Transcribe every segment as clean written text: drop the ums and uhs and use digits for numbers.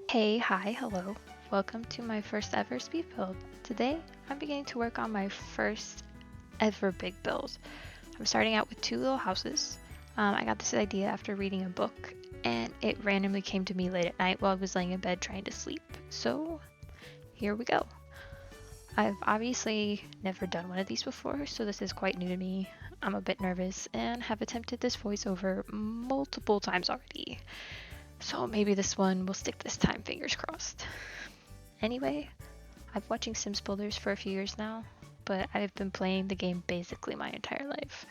Hey, hi, hello. Welcome to my first ever speed build. Today, I'm beginning to work on my first ever big build. I'm starting out with two little houses. I got this idea after reading a book, and it randomly came to me late at night while I was laying in bed trying to sleep. So, here we go. I've obviously never done one of these before, so this is quite new to me. I'm a bit nervous and have attempted this voiceover multiple times already. So maybe this one will stick this time, fingers crossed. Anyway, I've been watching Sims Builders for a few years now, but I've been playing the game basically my entire life.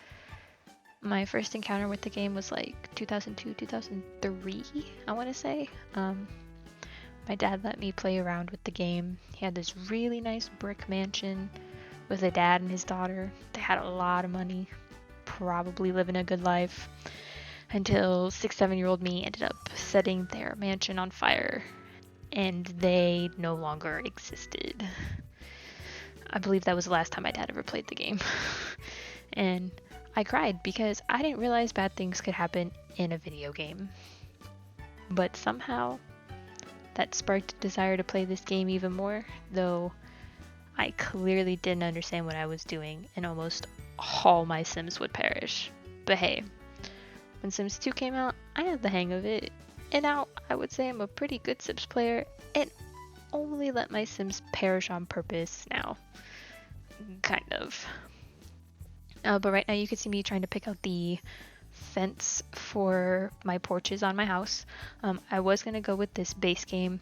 My first encounter with the game was like 2002, 2003, I want to say. My dad let me play around with the game. He had this really nice brick mansion with a dad and his daughter. They had a lot of money, probably living a good life, until 6, 7-year-old me ended up setting their mansion on fire, and they no longer existed. I believe that was the last time my dad ever played the game. And I cried because I didn't realize bad things could happen in a video game. But somehow, that sparked a desire to play this game even more, though I clearly didn't understand what I was doing, and almost all my Sims would perish. But hey, when Sims 2 came out, I had the hang of it, and now I would say I'm a pretty good Sims player, and only let my Sims perish on purpose now. Kind of. But right now you can see me trying to pick out the fence for my porches on my house. I was going to go with this base game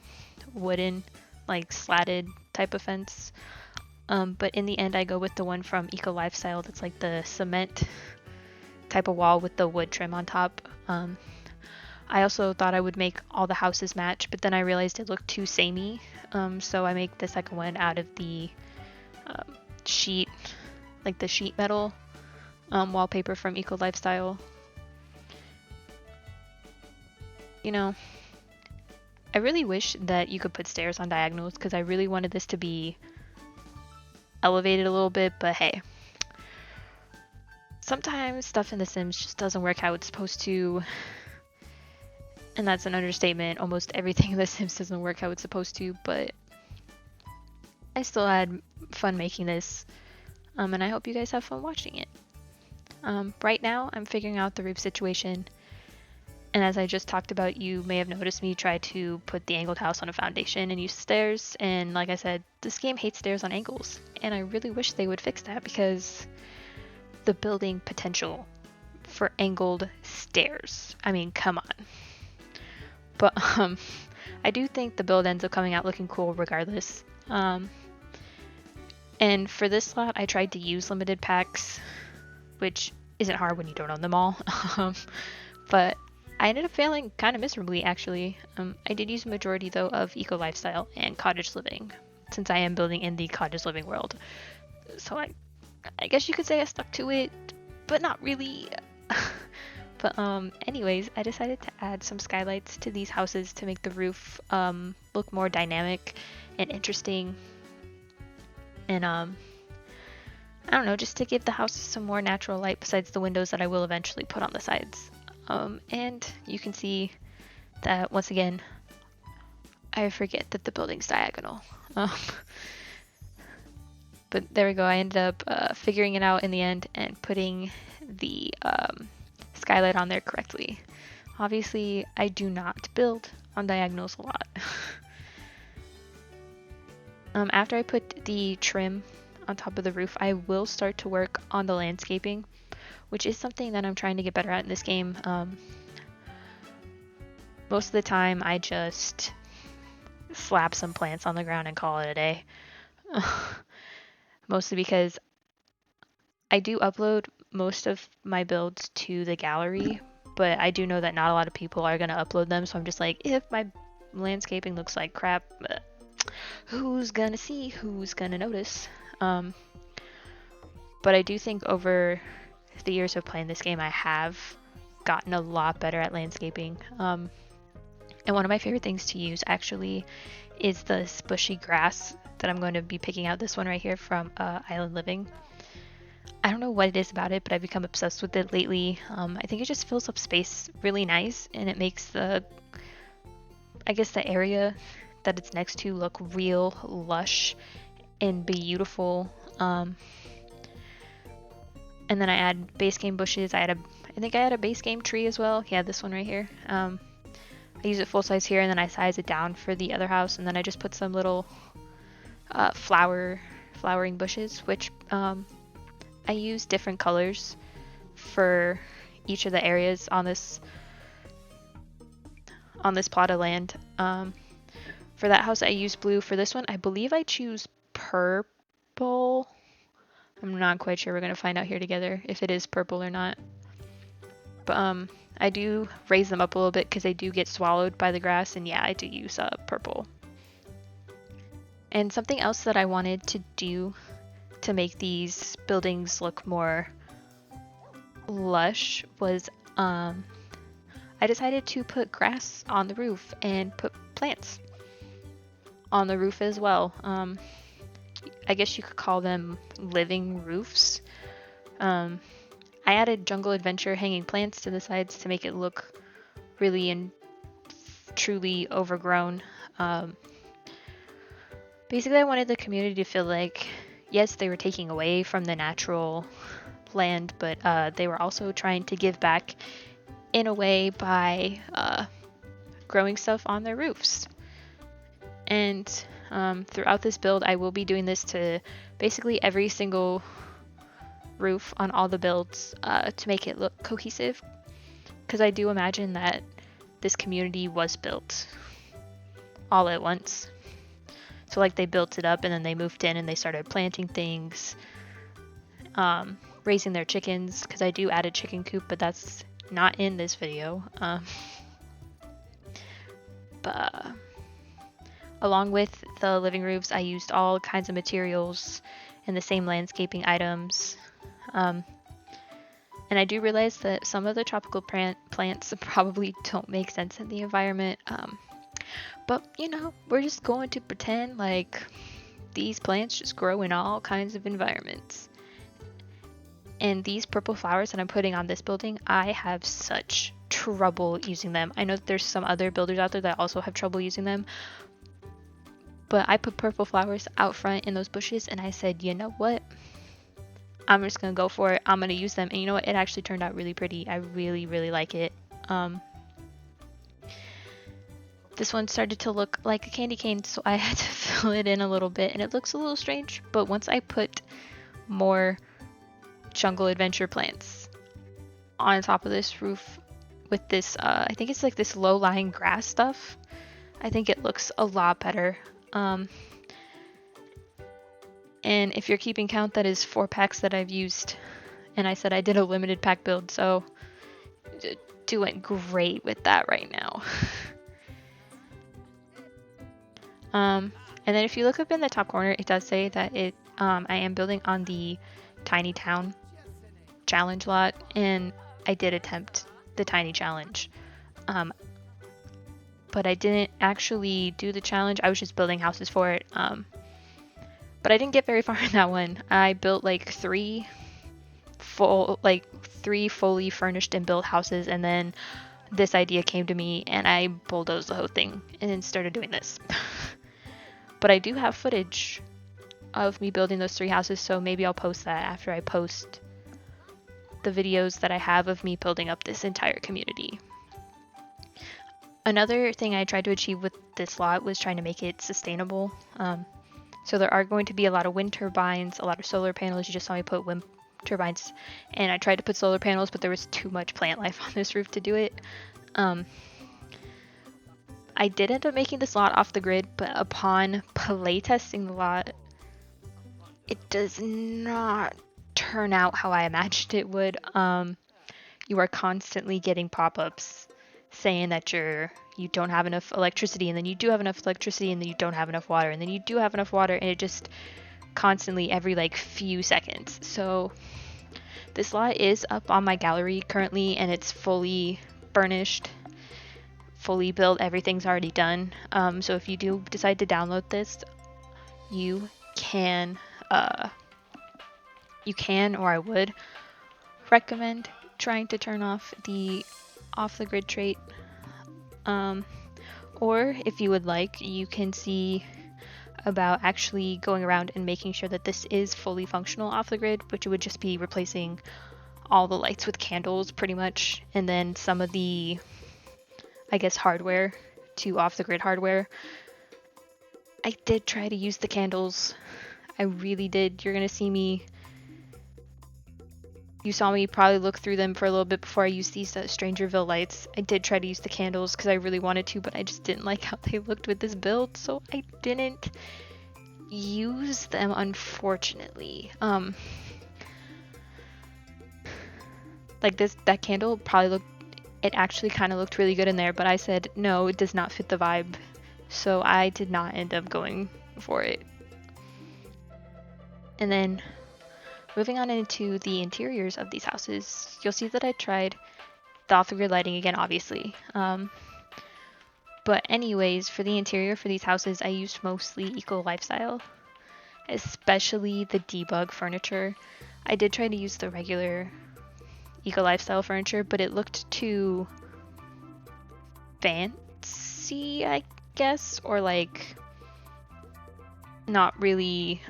wooden, like slatted type of fence. But in the end I go with the one from Eco Lifestyle that's like the cement type of wall with the wood trim on top. I also thought I would make all the houses match, but then I realized it looked too samey. So I make the second one out of the sheet, like the sheet metal wallpaper from Eco Lifestyle. You know, I really wish that you could put stairs on diagonals because I really wanted this to be elevated a little bit, but hey. Sometimes stuff in The Sims just doesn't work how it's supposed to, and that's an understatement. Almost everything in The Sims doesn't work how it's supposed to, but I still had fun making this, and I hope you guys have fun watching it. Right now, I'm figuring out the roof situation, and as I just talked about, you may have noticed me try to put the angled house on a foundation and use stairs, and like I said, this game hates stairs on angles, and I really wish they would fix that because the building potential for angled stairs. I mean, come on. But I do think the build ends up coming out looking cool regardless. And for this slot, I tried to use limited packs, which isn't hard when you don't own them all. But I ended up failing kind of miserably, actually. I did use a majority, though, of Eco Lifestyle and Cottage Living, since I am building in the Cottage Living world. So I guess you could say I stuck to it, but not really. But anyways, I decided to add some skylights to these houses to make the roof look more dynamic and interesting. And I don't know, just to give the house some more natural light besides the windows that I will eventually put on the sides. And you can see that once again, I forget that the building's diagonal. But there we go, I ended up figuring it out in the end and putting the skylight on there correctly. Obviously, I do not build on diagonals a lot. After I put the trim on top of the roof, I will start to work on the landscaping, which is something that I'm trying to get better at in this game. Most of the time, I just slap some plants on the ground and call it a day. Mostly because I do upload most of my builds to the gallery, but I do know that not a lot of people are going to upload them, so I'm just like, if my landscaping looks like crap, who's gonna see, who's gonna notice? But I do think over the years of playing this game, I have gotten a lot better at landscaping. And one of my favorite things to use actually is this bushy grass that I'm going to be picking out, this one right here from Island Living. I don't know what it is about it, but I've become obsessed with it lately. I think it just fills up space really nice, and it makes the I guess the area that it's next to look real lush and beautiful. And then I add base game bushes. I think I had a base game tree as well. Yeah, this one right here. I use it full size here, and then I size it down for the other house, and then I just put some little flowering bushes, which I use different colors for each of the areas on this plot of land. For that house I use blue. For this one I believe I choose purple. I'm not quite sure. We're gonna find out here together if it is purple or not. But I do raise them up a little bit because they do get swallowed by the grass, and yeah, I do use purple. And something else that I wanted to do to make these buildings look more lush was I decided to put grass on the roof and put plants on the roof as well. I guess you could call them living roofs. I added jungle adventure hanging plants to the sides to make it look really and truly overgrown. Basically, I wanted the community to feel like, yes, they were taking away from the natural land, but they were also trying to give back in a way by growing stuff on their roofs. And throughout this build, I will be doing this to basically every single roof on all the builds to make it look cohesive, because I do imagine that this community was built all at once. So like they built it up and then they moved in and they started planting things, raising their chickens, because I do add a chicken coop, but that's not in this video. But along with the living roofs, I used all kinds of materials and the same landscaping items. And I do realize that some of the tropical plants probably don't make sense in the environment. But, you know, we're just going to pretend like these plants just grow in all kinds of environments. And these purple flowers that I'm putting on this building, I have such trouble using them. I know that there's some other builders out there that also have trouble using them. But I put purple flowers out front in those bushes, and I said, you know what? I'm just going to go for it. I'm going to use them. And you know what? It actually turned out really pretty. I really, really like it. This one started to look like a candy cane, so I had to fill it in a little bit, and it looks a little strange. But once I put more jungle adventure plants on top of this roof with this, I think it's like this low-lying grass stuff, I think it looks a lot better. And if you're keeping count, that is 4 packs that I've used, and I said I did a limited pack build, so doing great with that right now. And then if you look up in the top corner, it does say that I am building on the tiny town challenge lot, and I did attempt the tiny challenge. But I didn't actually do the challenge. I was just building houses for it. But I didn't get very far in that one. I built like three fully furnished and built houses, and then this idea came to me and I bulldozed the whole thing and then started doing this. But I do have footage of me building those 3 houses, so maybe I'll post that after I post the videos that I have of me building up this entire community. Another thing I tried to achieve with this lot was trying to make it sustainable. So there are going to be a lot of wind turbines, a lot of solar panels. You just saw me put wind turbines, and I tried to put solar panels, but there was too much plant life on this roof to do it. I did end up making this lot off the grid, but upon playtesting the lot, it does not turn out how I imagined it would. You are constantly getting pop-ups saying that you don't have enough electricity, and then you do have enough electricity, and then you don't have enough water, and then you do have enough water, and it just constantly every like few seconds. So this lot is up on my gallery currently, and it's fully furnished, fully built. Everything's already done. So if you do decide to download this, you can, or I would recommend trying to turn off the grid trait. Or if you would like, you can see about actually going around and making sure that this is fully functional off the grid, which would just be replacing all the lights with candles pretty much, and then some of the, I guess, hardware to off the grid hardware. I did try to use the candles. I really did. You're gonna see me. You saw me probably look through them for a little bit before I used these Strangerville lights. I did try to use the candles because I really wanted to, but I just didn't like how they looked with this build, so I didn't use them, unfortunately. Like that candle probably looked, it actually kind of looked really good in there, but I said no, it does not fit the vibe, so I did not end up going for it. And then moving on into the interiors of these houses, you'll see that I tried the off-the-grid lighting again, obviously. But anyways, for the interior for these houses, I used mostly eco lifestyle, especially the debug furniture. I did try to use the regular eco lifestyle furniture, but it looked too fancy, I guess, or like not really,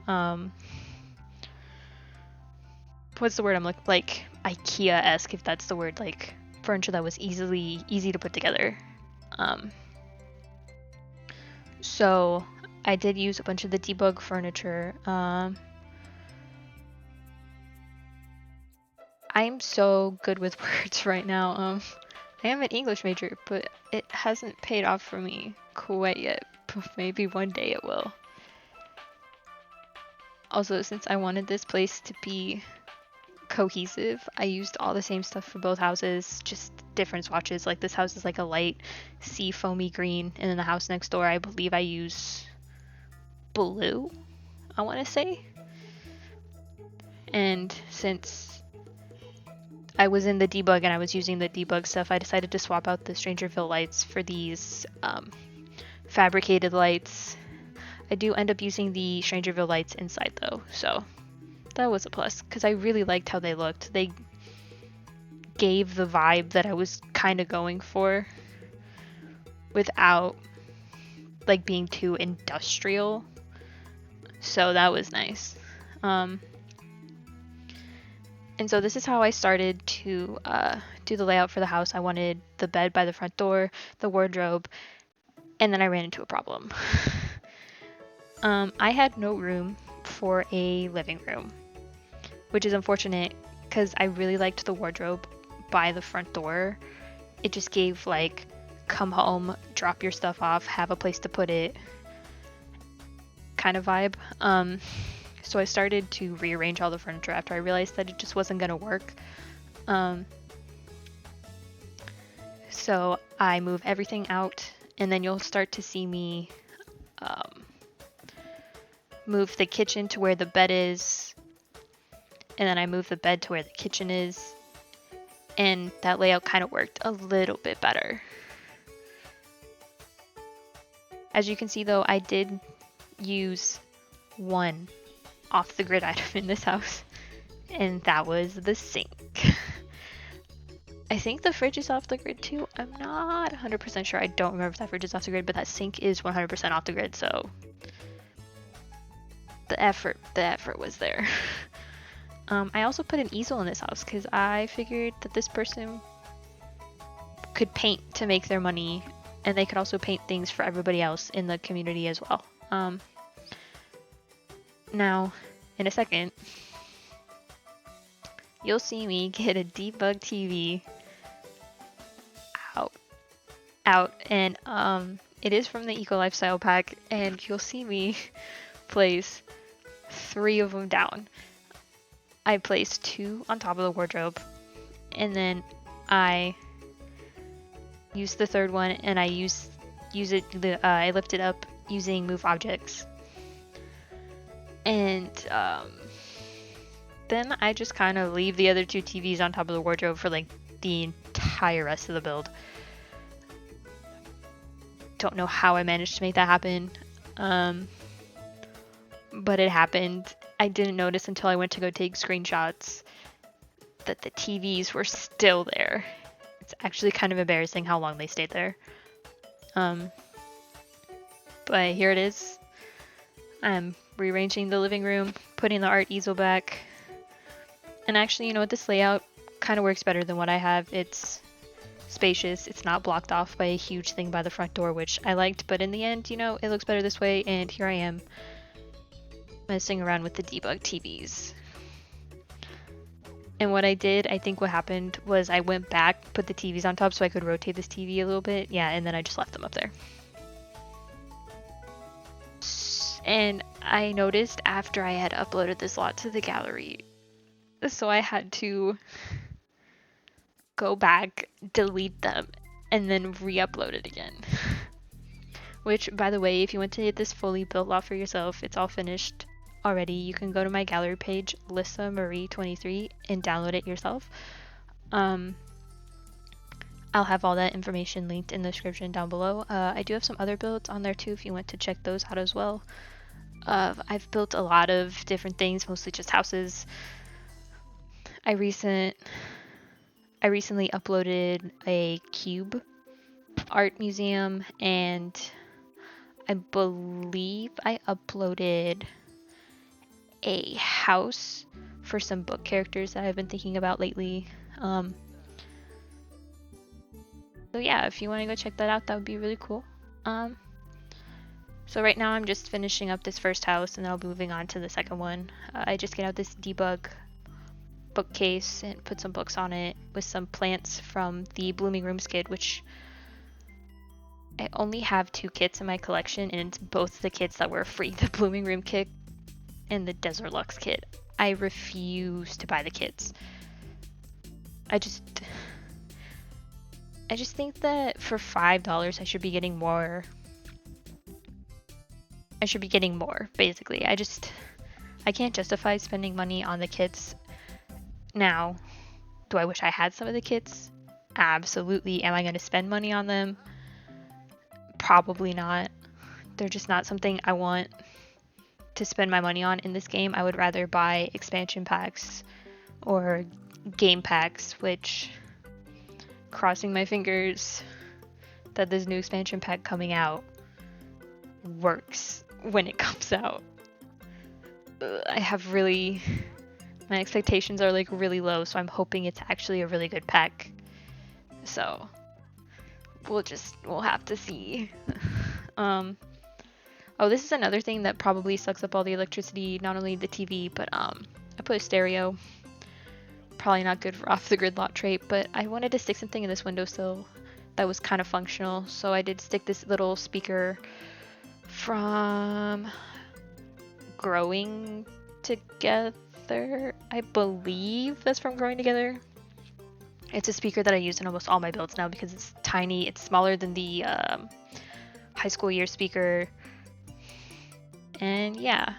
what's the word I'm looking, like IKEA-esque, if that's the word, like furniture that was easy to put together. So I did use a bunch of the debug furniture. I'm so good with words right now. I am an English major, but it hasn't paid off for me quite yet. But maybe one day it will. Also, since I wanted this place to be cohesive, I used all the same stuff for both houses, just different swatches. Like this house is like a light sea foamy green, and then the house next door, I believe I use blue, I want to say. And since I was in the debug and I was using the debug stuff, I decided to swap out the Strangerville lights for these fabricated lights. I do end up using the Strangerville lights inside though, so that was a plus because I really liked how they looked. They gave the vibe that I was kind of going for without like being too industrial, so that was nice. And so this is how I started to do the layout for the house. I wanted the bed by the front door, the wardrobe, and then I ran into a problem. I had no room for a living room, which is unfortunate because I really liked the wardrobe by the front door. It just gave like, come home, drop your stuff off, have a place to put it kind of vibe. So I started to rearrange all the furniture after I realized that it just wasn't gonna work. So I move everything out, and then you'll start to see me move the kitchen to where the bed is, and then I move the bed to where the kitchen is, and that layout kind of worked a little bit better. As you can see though, I did use one off the grid item in this house, and that was the sink. I think the fridge is off the grid too. I'm not 100% sure. I don't remember if that fridge is off the grid, but that sink is 100% off the grid, so the effort was there. I also put an easel in this house because I figured that this person could paint to make their money, and they could also paint things for everybody else in the community as well. Now, in a second, you'll see me get a debug TV out, and it is from the Eco Lifestyle pack, and you'll see me place 3 of them down. I placed 2 on top of the wardrobe, and then I use the third one, and I I lift it up using move objects, and then I just kind of leave the other 2 TVs on top of the wardrobe for like the entire rest of the build. Don't know how I managed to make that happen, but it happened. I didn't notice until I went to go take screenshots that the TVs were still there. It's actually kind of embarrassing how long they stayed there. But here it is. I'm rearranging the living room, putting the art easel back. And actually, you know what, this layout kind of works better than what I have. It's spacious, it's not blocked off by a huge thing by the front door, which I liked, but in the end, you know, it looks better this way, and here I am messing around with the debug TVs. And what I did, I think what happened was I went back, put the TVs on top so I could rotate this TV a little bit, yeah, and then I just left them up there. And I noticed after I had uploaded this lot to the gallery, so I had to go back, delete them, and then re-upload it again. Which, by the way, if you want to get this fully built lot for yourself, it's all finished already. You can go to my gallery page, Lissa Marie 23, and download it yourself. I'll have all that information linked in the description down below. I do have some other builds on there too if you want to check those out as well. I've built a lot of different things, mostly just houses. I recently uploaded a cube art museum, and I believe I uploaded a house for some book characters that I've been thinking about lately. So yeah, if you want to go check that out, that would be really cool. So right now I'm just finishing up this first house, and then I'll be moving on to the second one. I just get out this debug bookcase and put some books on it with some plants from the Blooming Rooms kit, which I only have 2 kits in my collection, and it's both the kits that were free, the Blooming Room kit and the Desert Lux kit. I refuse to buy the kits. I just think that for $5 I should be getting more. I should be getting more, basically. I can't justify spending money on the kits. Now, do I wish I had some of the kits? Absolutely. Am I going to spend money on them? Probably not. They're just not something I want to spend my money on in this game. I would rather buy expansion packs or game packs, which, crossing my fingers that this new expansion pack coming out works when it comes out. My expectations are like really low, so I'm hoping it's actually a really good pack. So we'll have to see. Oh, this is another thing that probably sucks up all the electricity, not only the TV, but I put a stereo. Probably not good for off the grid lot trait, but I wanted to stick something in this windowsill that was kind of functional, so I did stick this little speaker from Growing Together. I believe that's from Growing Together. It's a speaker that I use in almost all my builds now because it's tiny. It's smaller than the high school year speaker. And yeah,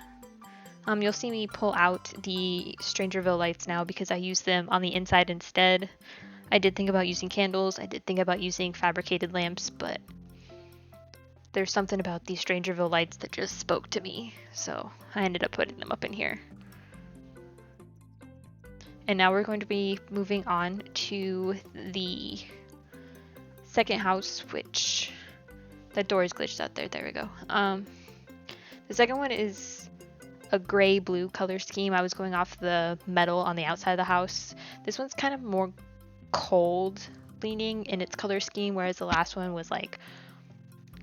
you'll see me pull out the Strangerville lights now because I use them on the inside instead. I did think about using candles. I did think about using fabricated lamps, but there's something about these Strangerville lights that just spoke to me. So I ended up putting them up in here. And now we're going to be moving on to the second house, which that door is glitched out there. There we go. The second one is a gray-blue color scheme. I was going off the metal on the outside of the house. This one's kind of more cold leaning in its color scheme, whereas the last one was like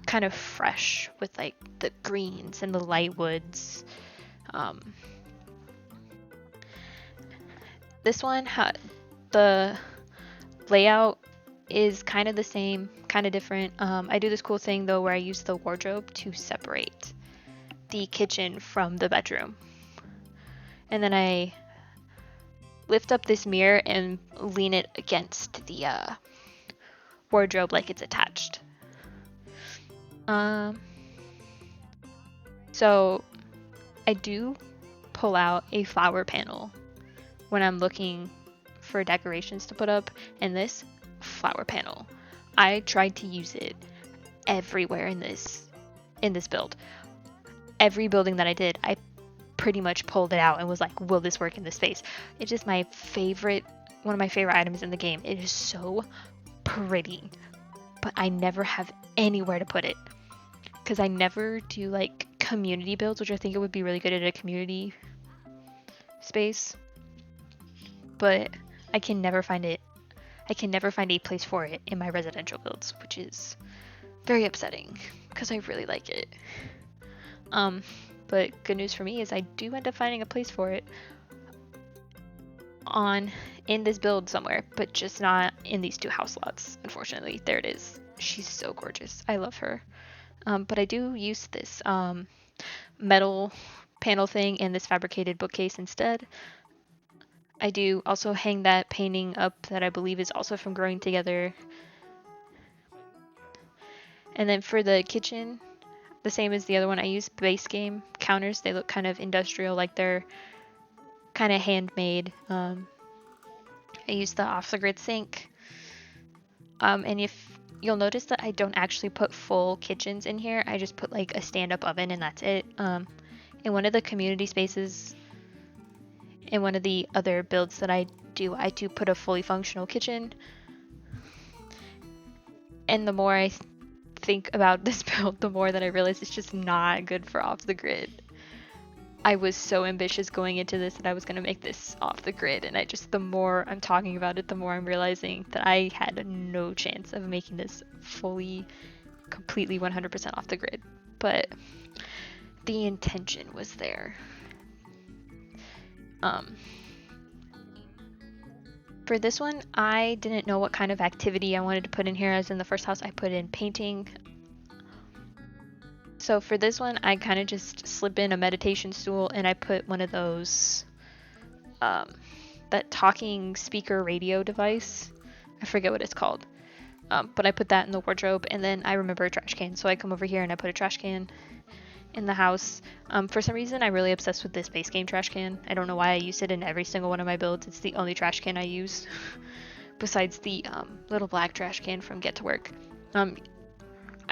kind of fresh with like the greens and the light woods. This one, the layout is kind of the same, kind of different. I do this cool thing though where I use the wardrobe to separate the kitchen from the bedroom. And then I lift up this mirror and lean it against the wardrobe like it's attached. So I do pull out a flower panel when I'm looking for decorations to put up, and this flower panel, I tried to use it everywhere in this build. Every building that I did, I pretty much pulled it out and was like, will this work in this space? It's just one of my favorite items in the game. It is so pretty, but I never have anywhere to put it because I never do like community builds, which I think it would be really good at a community space, but I can never find it. I can never find a place for it in my residential builds, which is very upsetting because I really like it. But good news for me is I do end up finding a place for it in this build somewhere, but just not in these 2 house lots, unfortunately. There it is. She's so gorgeous. I love her. But I do use this metal panel thing in this fabricated bookcase instead. I do also hang that painting up that I believe is also from Growing Together. And then for the kitchen, the same as the other one, I use base game counters. They look kind of industrial, like they're kind of handmade. I use the off-the-grid sink. And if you'll notice that I don't actually put full kitchens in here, I just put like a stand-up oven and that's it. In one of the community spaces, in one of the other builds that I do put a fully functional kitchen. And the more I think about this build, the more that I realize it's just not good for off the grid. I was so ambitious going into this that I was going to make this off the grid, and the more I'm talking about it, the more I'm realizing that I had no chance of making this completely 100% off the grid. But the intention was there. For this one, I didn't know what kind of activity I wanted to put in here. As in the first house, I put in painting. So for this one, I kind of just slip in a meditation stool and I put one of those, that talking speaker radio device. I forget what it's called. But I put that in the wardrobe, and then I remember a trash can. So I come over here and I put a trash can in the house. For some reason, I'm really obsessed with this base game trash can. I don't know why I use it in every single one of my builds. It's the only trash can I use besides the little black trash can from Get to Work.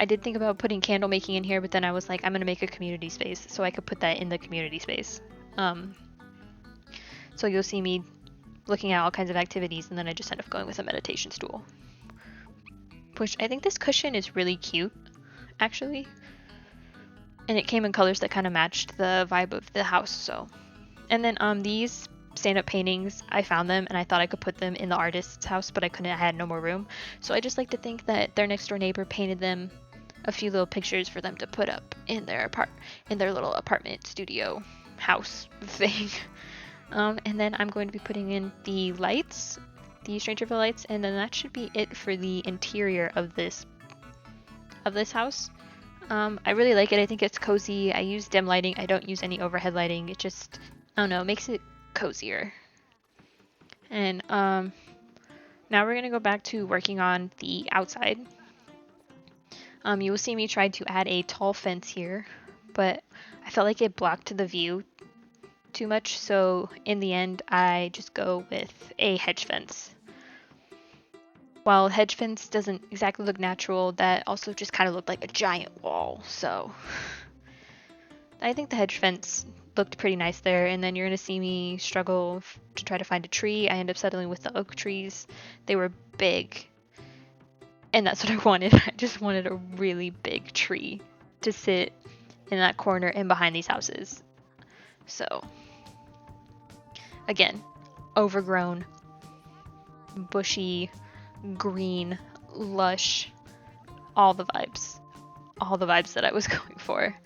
I did think about putting candle making in here, but then I was like, I'm going to make a community space, so I could put that in the community space. So you'll see me looking at all kinds of activities, and then I just end up going with a meditation stool. Which I think this cushion is really cute, actually. And it came in colors that kind of matched the vibe of the house, so. And then these stand-up paintings, I found them and I thought I could put them in the artist's house, but I couldn't. I had no more room. So I just like to think that their next door neighbor painted them a few little pictures for them to put up in their little apartment studio house thing. And then I'm going to be putting in the lights, the Strangerville lights, and then that should be it for the interior of this house. I really like it. I think it's cozy. I use dim lighting. I don't use any overhead lighting. It just, I don't know, makes it cozier. And now we're going to go back to working on the outside. You will see me try to add a tall fence here, but I felt like it blocked the view too much. So in the end, I just go with a hedge fence. While hedge fence doesn't exactly look natural, that also just kind of looked like a giant wall. So I think the hedge fence looked pretty nice there. And then you're going to see me struggle to try to find a tree. I end up settling with the oak trees. They were big. And that's what I wanted. I just wanted a really big tree to sit in that corner and behind these houses. So again, overgrown, bushy, green, lush, all the vibes that I was going for.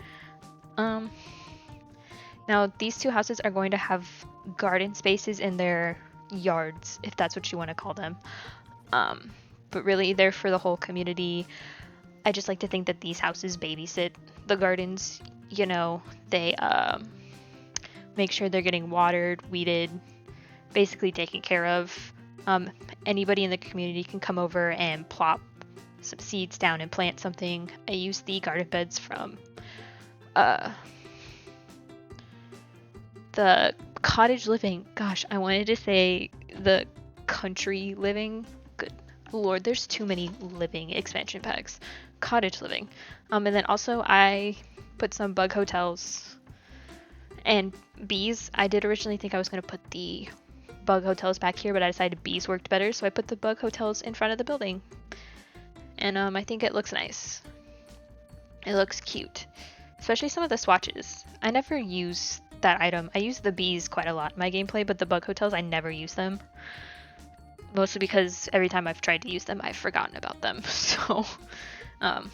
Now these 2 houses are going to have garden spaces in their yards, if that's what you want to call them, but really they're for the whole community. I just like to think that these houses babysit the gardens. You know, they make sure they're getting watered, weeded, basically taken care of. Anybody in the community can come over and plop some seeds down and plant something. I use the garden beds from the cottage living. Gosh, I wanted to say the country living. Good Lord, there's too many living expansion packs. Cottage living. And then also I put some bug hotels and bees. I did originally think I was going to put the bug hotels back here, but I decided bees worked better, so I put the bug hotels in front of the building. And I think it looks nice. It looks cute, especially some of the swatches. I never use that item. I use the bees quite a lot in my gameplay, but the bug hotels, I never use them. Mostly because every time I've tried to use them, I've forgotten about them. So, um,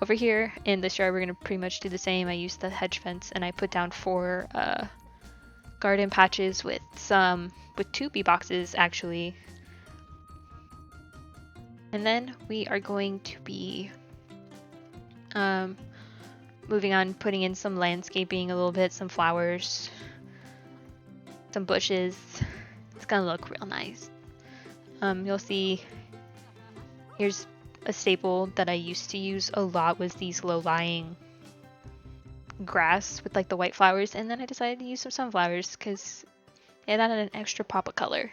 over here in this yard, we're going to pretty much do the same. I use the hedge fence and I put down 4 garden patches with 2 bee boxes actually. And then we are going to be moving on, putting in some landscaping a little bit, some flowers, some bushes. It's gonna look real nice. You'll see here's a staple that I used to use a lot was these low-lying grass with like the white flowers, and then I decided to use some sunflowers because it added an extra pop of color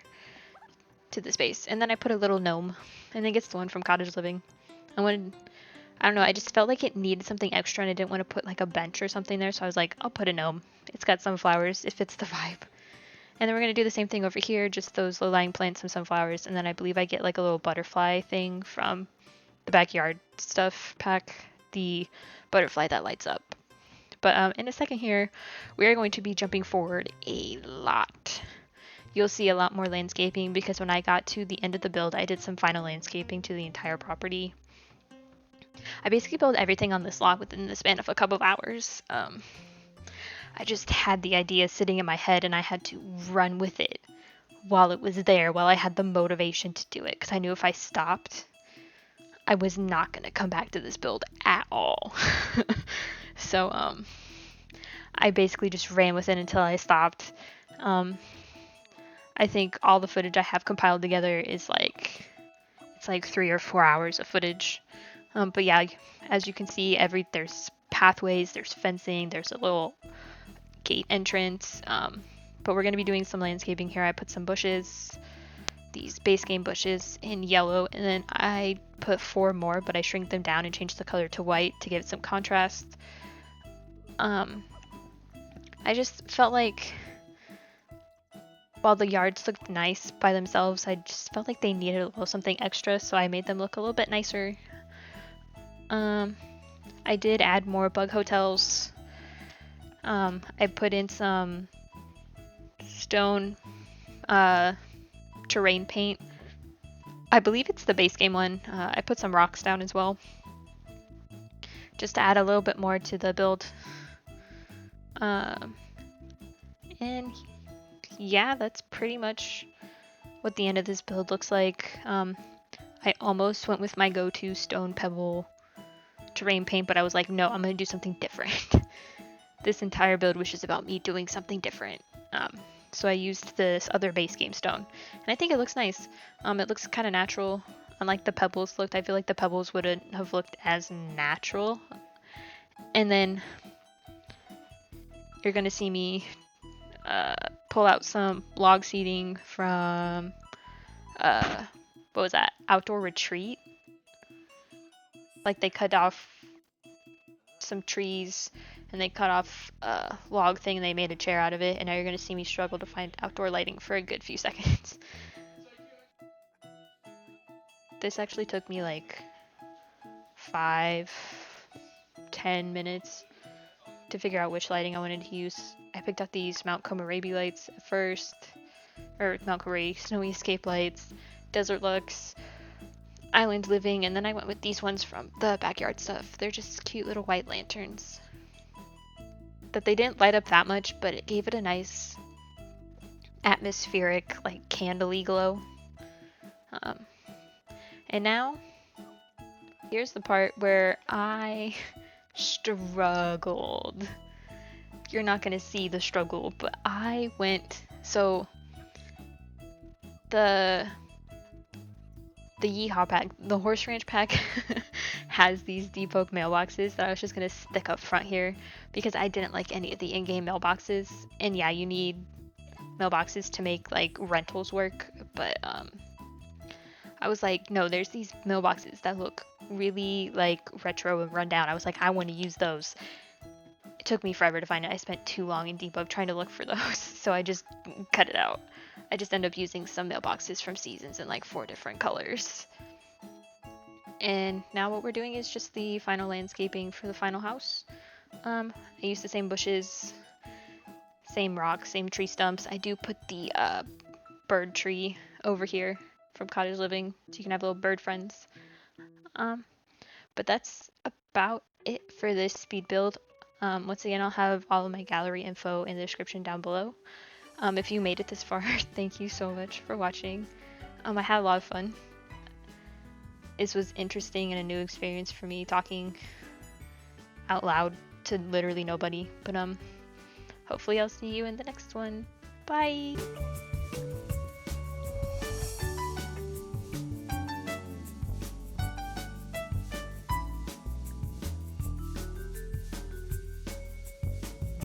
to the space. And then I put a little gnome. I think it's the one from Cottage Living. I don't know, I just felt like it needed something extra and I didn't want to put like a bench or something there, so I was like, I'll put a gnome. It's got sunflowers, it fits the vibe. And then we're going to do the same thing over here, just those low-lying plants and sunflowers, and then I believe I get like a little butterfly thing from the backyard stuff pack, the butterfly that lights up. But in a second here, we are going to be jumping forward a lot. You'll see a lot more landscaping because when I got to the end of the build, I did some final landscaping to the entire property. I basically built everything on this lot within the span of a couple of hours. I just had the idea sitting in my head and I had to run with it while it was there, while I had the motivation to do it, because I knew if I stopped, I was not going to come back to this build at all. So, I basically just ran with it until I stopped. I think all the footage I have compiled together is it's like 3 or 4 hours of footage. But yeah, as you can see, there's pathways, there's fencing, there's a little gate entrance. But we're going to be doing some landscaping here. I put some bushes, these base game bushes in yellow, and then I put 4 more, but I shrink them down and change the color to white to give it some contrast. I just felt like while the yards looked nice by themselves, I just felt like they needed a little something extra, so I made them look a little bit nicer. I did add more bug hotels. I put in some stone terrain paint. I believe it's the base game one. I put some rocks down as well, just to add a little bit more to the build. And yeah, that's pretty much what the end of this build looks like. I almost went with my go-to stone pebble terrain paint, but I was like, no, I'm gonna do something different. This entire build was just about me doing something different. So I used this other base game stone, and I think it looks nice. It looks kind of natural, unlike the pebbles looked. I feel like the pebbles wouldn't have looked as natural. And then you're gonna see me pull out some log seating from what was that? Outdoor Retreat. Like they cut off some trees and they cut off a log thing and they made a chair out of it, and now you're going to see me struggle to find outdoor lighting for a good few seconds. This actually took me like 5-10 minutes to figure out which lighting I wanted to use. I picked up these Mount Komorebi lights at first, or Mount Komorebi Snowy Escape lights, Desert Lux, Island Living, and then I went with these ones from the backyard stuff. They're just cute little white lanterns that they didn't light up that much, but it gave it a nice atmospheric, like candle-y glow. And now, here's the part where I struggled. You're not gonna see the struggle, but I went, so the Yeehaw pack, the Horse Ranch pack has these deep oak mailboxes that I was just gonna stick up front here because I didn't like any of the in-game mailboxes. And yeah, you need mailboxes to make like rentals work, but I was like, no, there's these mailboxes that look really like retro and run down. I was like, I want to use those. It took me forever to find it. I spent too long in Deep Oak trying to look for those, so I just cut it out. I just ended up using some mailboxes from Seasons in like 4 different colors. And now what we're doing is just the final landscaping for the final house. I use the same bushes, same rocks, same tree stumps. I do put the bird tree over here from cottage living so you can have little bird friends. But that's about it for this speed build. Once again, I'll have all of my gallery info in the description down below. If you made it this far, thank you so much for watching. I had a lot of fun. This was interesting and a new experience for me, talking out loud to literally nobody. But hopefully I'll see you in the next one. Bye!